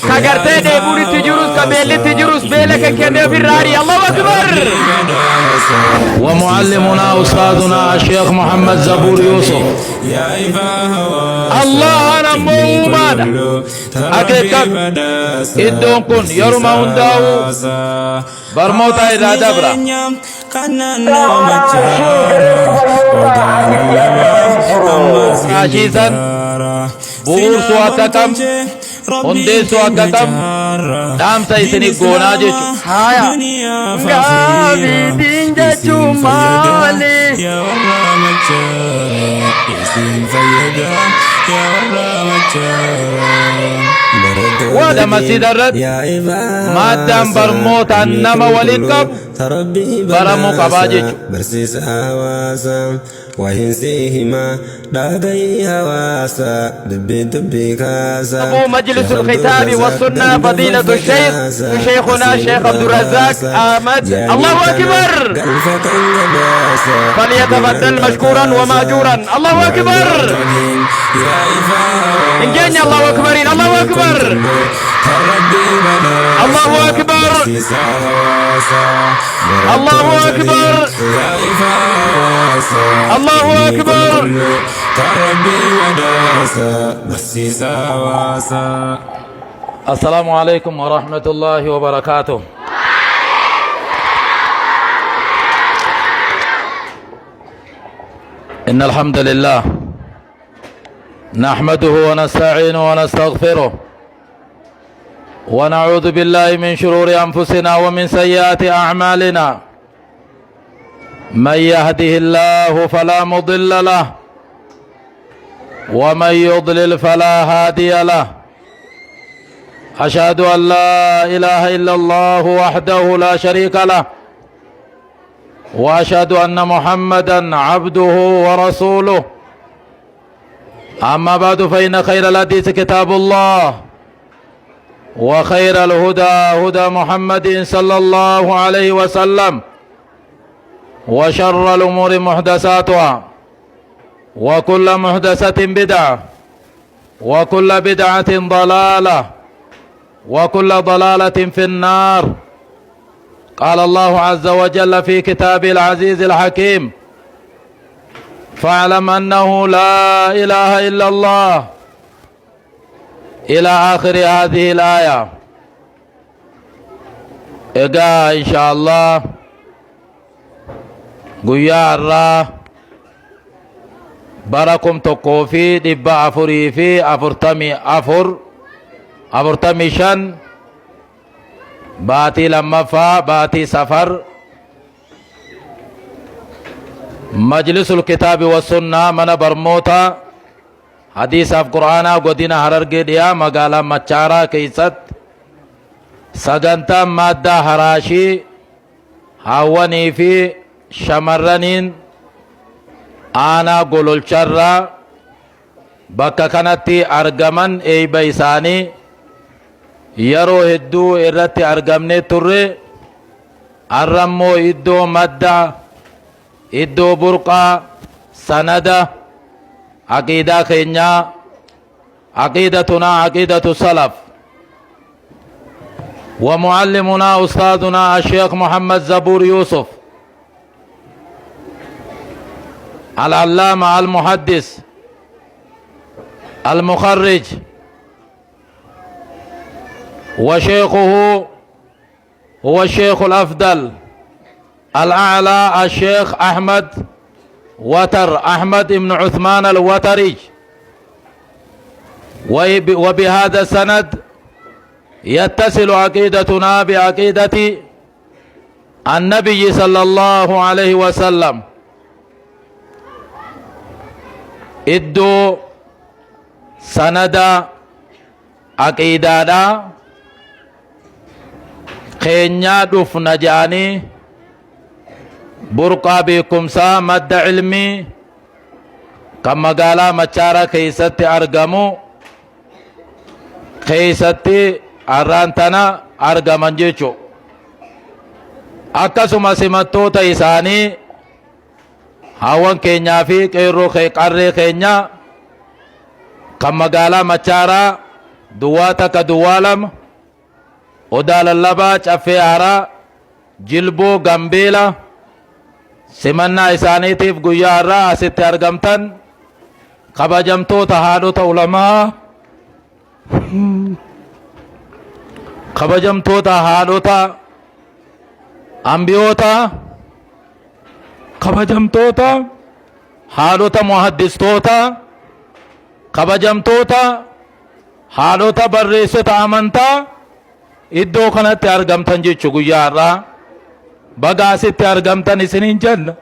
كغرتي ديبوري تجروس كبيل تجروس بيلك كده في الراري الله أكبر. ومعلمنا أستاذنا الشيخ محمد زبور يوسف الله أنا مومانا أكيد إدون كن يرمى هنداو برموتا إذا دبرا عشيزا بور سواككم هندي سواككم دام سيسني قونا جيشو هايا غابي دين جيشو مالي يا ولا مسجد الرد ما دام برموت انما وللكب برمو كباجيج برسيس هواسا وهنسيهما داغي هواسا دبي كاسا أبو مجلس الختاب والسنة فضيلة الشيخ شيخنا الشيخ عبد الرزاق أحمد الله أكبر فليتفضل مشكورا ومأجورا الله أكبر إنجاني الله أكبر الله أكبر الله أكبر الله أكبر الله أكبر السلام عليكم ورحمة الله وبركاته. إن الحمد لله نحمده ونستعينه ونستغفره ونعوذ بالله من شرور أنفسنا ومن سيئات أعمالنا. من يهده الله فلا مضل له ومن يضلل فلا هادي له. أشهد أن لا إله إلا الله وحده لا شريك له وأشهد أن محمدا عبده ورسوله. أما بعد فإن خير الحديث كتاب الله وخير الهدى هدى محمد صلى الله عليه وسلم وشر الأمور محدثاتها وكل محدثة بدعة وكل بدعة ضلالة وكل ضلالة في النار. قال الله عز وجل في كتابه العزيز الحكيم فاعلم أنه لا إله إلا الله إلى آخر هذه الآية. إن شاء الله قيا الرا بركم تقوفي دبا أفري في أفرتمي شن باتي لما فا باتي سفر مجلس الكتاب والسنة من برموتا حديث اف قرآن قدنا هررگي ديا مقالا مچارا كيست سگنتا مادة هراشي هاوني في شمرنين آنا قلول چرا بكا كانتي ارگمن اي بيساني يرو هدو ارتي ارگمني تر الرمو ادو مادة ادو برقا سندة عقيدة خينيا عقيدتنا عقيدة السلف. ومعلمنا أستاذنا الشيخ محمد زبور يوسف العلامة المحدث المخرج وشيخه هو الشيخ الأفضل الأعلى الشيخ أحمد بن عثمان الوتري. وبهذا السند يتصل عقيدتنا بعقيدة النبي صلى الله عليه وسلم. إدو سند عقيدة خينيا دفن جاني برقا بكمسا مد علمي كما قالا مچارا كيستي أرقمو كيستي أرانتنا أرقمان جيچو akkasuma simattoota isaanii hawan keenyaa fi qeerroo qarree keenya kan magaalaa Machaaraa duwwaa takka duwwaa lama odaa lallabaa caffee haaraa jilboo gambeela simannaa isaaniitiif guyyaa irraa asitti argamtan kabajamtoota haadhota ulamaa kabajamtoota haadhota ambiyoota kabajamtoota haadhota muhaddistoota kabajamtoota haadhota barreessota amantaa iddoo kanatti argamtan jechu guyyaa irraa baga asitti argamtan isiniin jenna.